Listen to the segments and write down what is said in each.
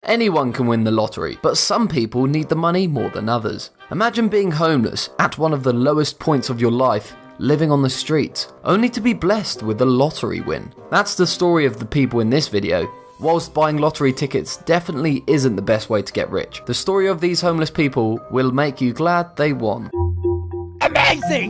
Anyone can win the lottery, but some people need the money more than others. Imagine being homeless at one of the lowest points of your life, living on the streets, only to be blessed with a lottery win. That's the story of the people in this video. Whilst buying lottery tickets definitely isn't the best way to get rich, the story of these homeless people will make you glad they won. Amazing!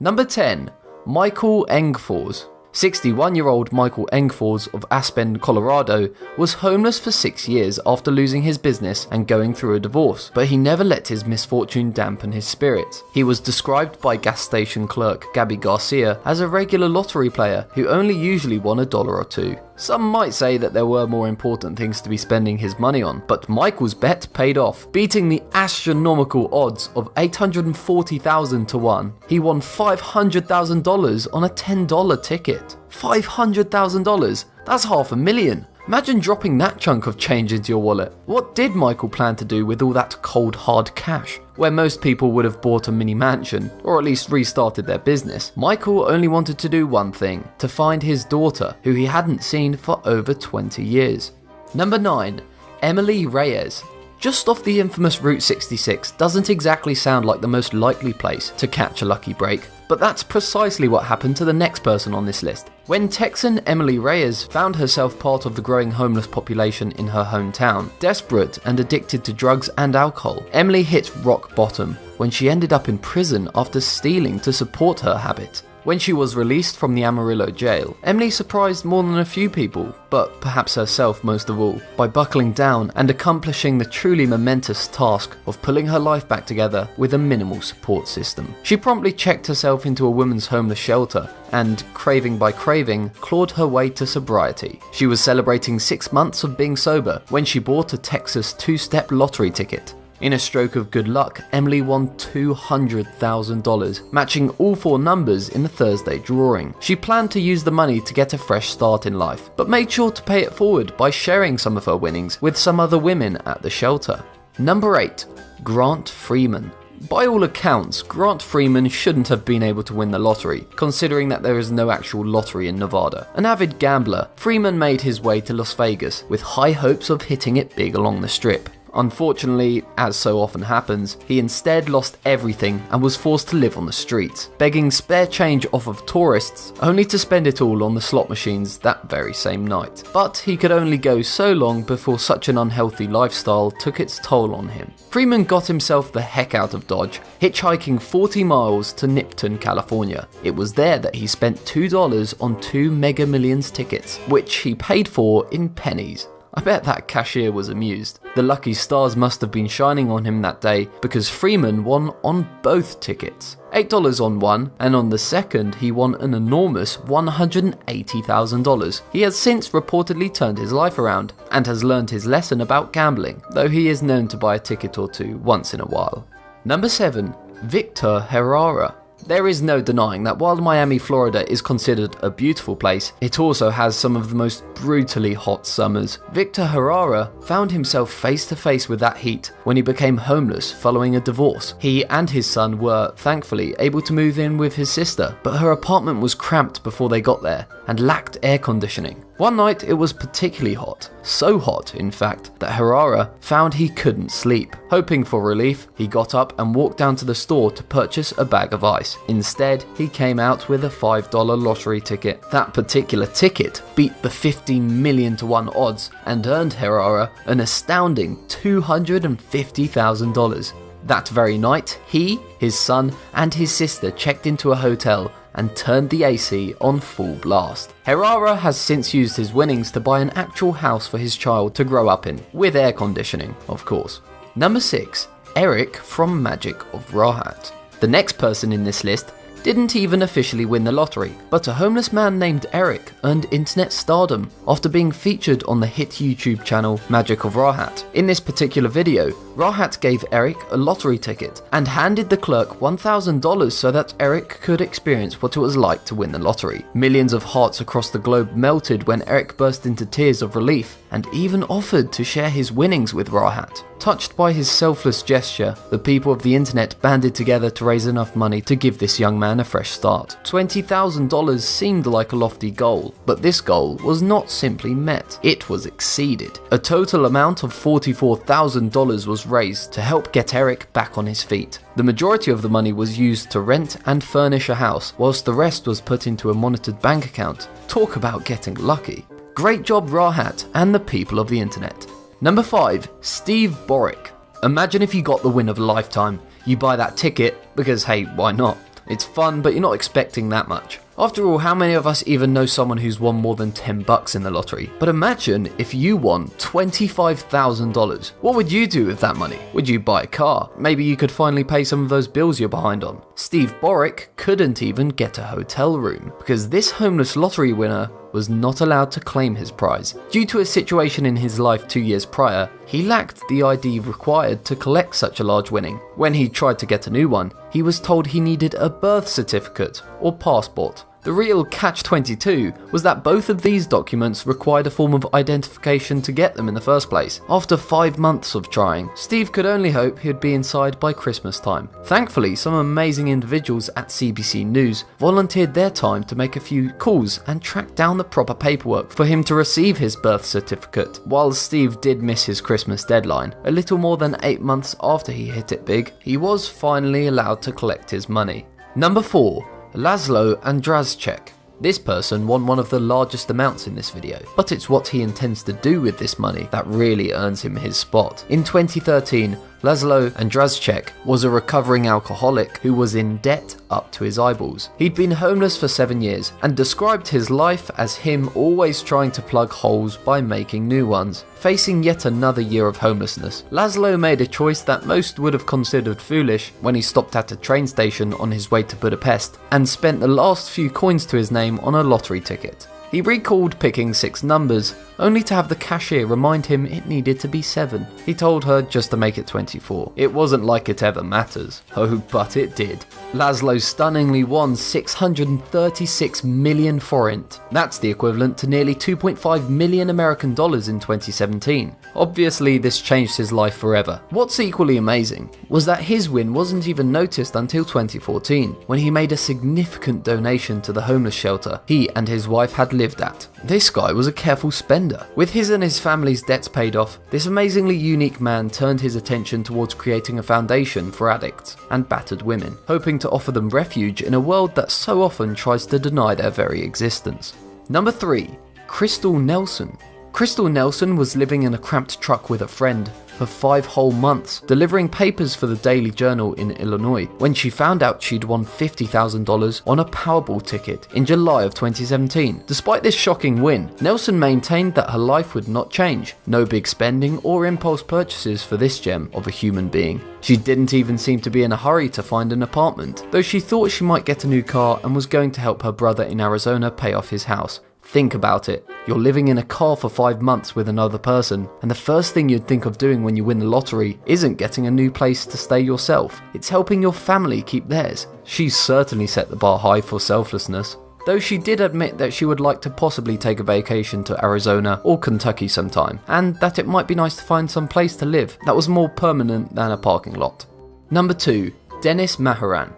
Number 10. Michael Engfors. 61-year-old Michael Engfors of Aspen, Colorado, was homeless for 6 years after losing his business and going through a divorce, but he never let his misfortune dampen his spirits. He was described by gas station clerk Gabby Garcia as a regular lottery player who only usually won $1 or $2. Some might say that there were more important things to be spending his money on, but Michael's bet paid off, beating the astronomical odds of $840,000 to 1. He won $500,000 on a $10 ticket. $500,000? That's $500,000. Imagine dropping that chunk of change into your wallet. What did Michael plan to do with all that cold hard cash? Where most people would have bought a mini mansion, or at least restarted their business, Michael only wanted to do one thing: to find his daughter, who he hadn't seen for over 20 years. Number 9. Emily Reyes. Just off the infamous Route 66 doesn't exactly sound like the most likely place to catch a lucky break, but that's precisely what happened to the next person on this list. When Texan Emily Reyes found herself part of the growing homeless population in her hometown, desperate and addicted to drugs and alcohol, Emily hit rock bottom when she ended up in prison after stealing to support her habit. When she was released from the Amarillo jail, Emily surprised more than a few people, but perhaps herself most of all, by buckling down and accomplishing the truly momentous task of pulling her life back together with a minimal support system. She promptly checked herself into a women's homeless shelter and, craving by craving, clawed her way to sobriety. She was celebrating 6 months of being sober when she bought a Texas two-step lottery ticket. In a stroke of good luck, Emily won $200,000, matching all 4 numbers in the Thursday drawing. She planned to use the money to get a fresh start in life, but made sure to pay it forward by sharing some of her winnings with some other women at the shelter. Number 8. Grant Freeman. By all accounts, Grant Freeman shouldn't have been able to win the lottery, considering that there is no actual lottery in Nevada. An avid gambler, Freeman made his way to Las Vegas with high hopes of hitting it big along the strip. Unfortunately, as so often happens, he instead lost everything and was forced to live on the streets, begging spare change off of tourists, only to spend it all on the slot machines that very same night. But he could only go so long before such an unhealthy lifestyle took its toll on him. Freeman got himself the heck out of Dodge, hitchhiking 40 miles to Nipton, California. It was there that he spent $2 on 2 Mega Millions tickets, which he paid for in pennies. I bet that cashier was amused. The lucky stars must have been shining on him that day, because Freeman won on both tickets. $8 on one, and on the second he won an enormous $180,000. He has since reportedly turned his life around, and has learned his lesson about gambling, though he is known to buy a ticket or two once in a while. Number 7. Victor Herrera. There is no denying that while Miami, Florida is considered a beautiful place, it also has some of the most brutally hot summers. Victor Herrera found himself face to face with that heat when he became homeless following a divorce. He and his son were, thankfully, able to move in with his sister, but her apartment was cramped before they got there and lacked air conditioning. One night it was particularly hot, so hot in fact that Herrera found he couldn't sleep. Hoping for relief, he got up and walked down to the store to purchase a bag of ice. Instead, he came out with a $5 lottery ticket. That particular ticket beat the 15 million to 1 odds and earned Herrera an astounding $250,000. That very night, he, his son, and his sister checked into a hotel and turned the AC on full blast. Herrera has since used his winnings to buy an actual house for his child to grow up in, with air conditioning, of course. Number 6. Eric from Magic of Rahat. The next person in this list didn't even officially win the lottery, but a homeless man named Eric earned internet stardom after being featured on the hit YouTube channel Magic of Rahat. In this particular video, Rahat gave Eric a lottery ticket and handed the clerk $1,000 so that Eric could experience what it was like to win the lottery. Millions of hearts across the globe melted when Eric burst into tears of relief and even offered to share his winnings with Rahat. Touched by his selfless gesture, the people of the internet banded together to raise enough money to give this young man a fresh start. $20,000 seemed like a lofty goal, but this goal was not simply met, it was exceeded. A total amount of $44,000 was raised to help get Eric back on his feet. The majority of the money was used to rent and furnish a house, whilst the rest was put into a monitored bank account. Talk about getting lucky. Great job, Rahat and the people of the internet. Number 5. Steve Borick. Imagine if you got the win of a lifetime. You buy that ticket because hey, why not? It's fun, but you're not expecting that much. After all, how many of us even know someone who's won more than $10 in the lottery? But imagine if you won $25,000. What would you do with that money? Would you buy a car? Maybe you could finally pay some of those bills you're behind on. Steve Borick couldn't even get a hotel room because this homeless lottery winner was not allowed to claim his prize. Due to a situation in his life 2 years prior, he lacked the ID required to collect such a large winning. When he tried to get a new one, he was told he needed a birth certificate or passport. The real catch-22 was that both of these documents required a form of identification to get them in the first place. After 5 months of trying, Steve could only hope he'd be inside by Christmas time. Thankfully, some amazing individuals at CBC News volunteered their time to make a few calls and track down the proper paperwork for him to receive his birth certificate. While Steve did miss his Christmas deadline, a little more than 8 months after he hit it big, he was finally allowed to collect his money. Number 4. Laszlo Andrzejczyk. This person won one of the largest amounts in this video, but it's what he intends to do with this money that really earns him his spot. In 2013, Laszlo Andrzejczyk was a recovering alcoholic who was in debt up to his eyeballs. He'd been homeless for 7 years and described his life as him always trying to plug holes by making new ones. Facing yet another year of homelessness, Laszlo made a choice that most would have considered foolish when he stopped at a train station on his way to Budapest and spent the last few coins to his name on a lottery ticket. He recalled picking 6 numbers, only to have the cashier remind him it needed to be 7. He told her just to make it 24. It wasn't like it ever matters. Oh, but it did. Laszlo stunningly won 636 million forint. That's the equivalent to nearly 2.5 million American dollars in 2017. Obviously, this changed his life forever. What's equally amazing was that his win wasn't even noticed until 2014, when he made a significant donation to the homeless shelter he and his wife had lived at. This guy was a careful spender. With his and his family's debts paid off, this amazingly unique man turned his attention towards creating a foundation for addicts and battered women, hoping to offer them refuge in a world that so often tries to deny their very existence. Number 3. Crystal Nelson. Crystal Nelson was living in a cramped truck with a friend for 5 whole months, delivering papers for the Daily Journal in Illinois, when she found out she'd won $50,000 on a Powerball ticket in July of 2017. Despite this shocking win, Nelson maintained that her life would not change. No big spending or impulse purchases for this gem of a human being. She didn't even seem to be in a hurry to find an apartment, though she thought she might get a new car and was going to help her brother in Arizona pay off his house. Think about it. You're living in a car for 5 months with another person, and the first thing you'd think of doing when you win the lottery isn't getting a new place to stay yourself. It's helping your family keep theirs. She's certainly set the bar high for selflessness. Though she did admit that she would like to possibly take a vacation to Arizona or Kentucky sometime, and that it might be nice to find some place to live that was more permanent than a parking lot. Number 2. Dennis Maharan.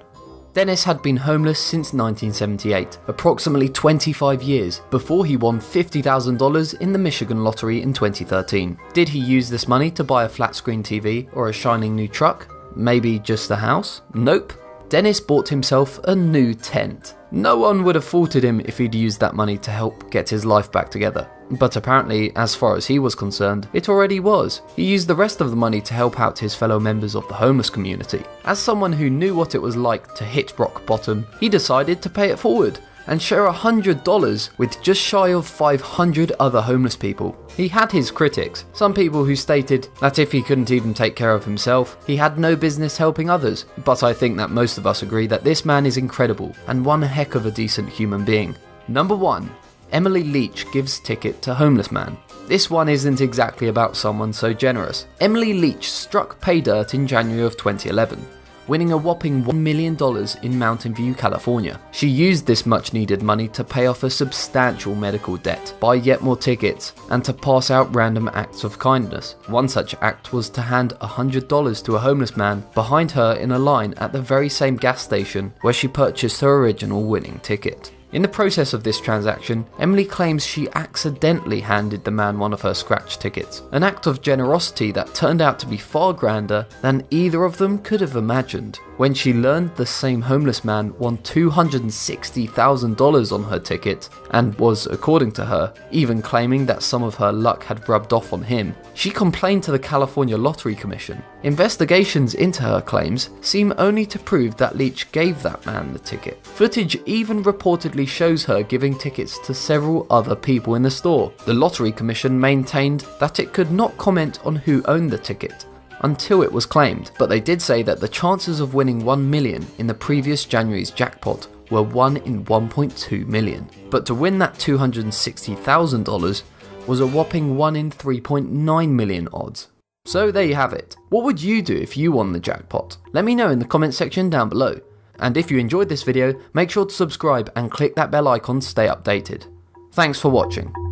Dennis had been homeless since 1978, approximately 25 years, before he won $50,000 in the Michigan lottery in 2013. Did he use this money to buy a flat screen TV or a shining new truck? Maybe just a house? Nope. Dennis bought himself a new tent. No one would have faulted him if he'd used that money to help get his life back together. But apparently, as far as he was concerned, it already was. He used the rest of the money to help out his fellow members of the homeless community. As someone who knew what it was like to hit rock bottom, he decided to pay it forward and share $100 with just shy of 500 other homeless people. He had his critics, some people who stated that if he couldn't even take care of himself, he had no business helping others, but I think that most of us agree that this man is incredible and one heck of a decent human being. Number 1. Emily Leach gives ticket to homeless man. This one isn't exactly about someone so generous. Emily Leach struck pay dirt in January of 2011. winning a whopping $1 million in Mountain View, California. She used this much needed money to pay off a substantial medical debt, buy yet more tickets, and to pass out random acts of kindness. One such act was to hand $100 to a homeless man behind her in a line at the very same gas station where she purchased her original winning ticket. In the process of this transaction, Emily claims she accidentally handed the man one of her scratch tickets, an act of generosity that turned out to be far grander than either of them could have imagined. When she learned the same homeless man won $260,000 on her ticket and was, according to her, even claiming that some of her luck had rubbed off on him, she complained to the California Lottery Commission. Investigations into her claims seem only to prove that Leach gave that man the ticket. Footage even reportedly shows her giving tickets to several other people in the store. The Lottery Commission maintained that it could not comment on who owned the ticket until it was claimed, but they did say that the chances of winning $1 million in the previous January's jackpot were 1 in 1.2 million. But to win that $260,000 was a whopping 1 in 3.9 million odds. So there you have it. What would you do if you won the jackpot? Let me know in the comment section down below. And if you enjoyed this video, make sure to subscribe and click that bell icon to stay updated. Thanks for watching.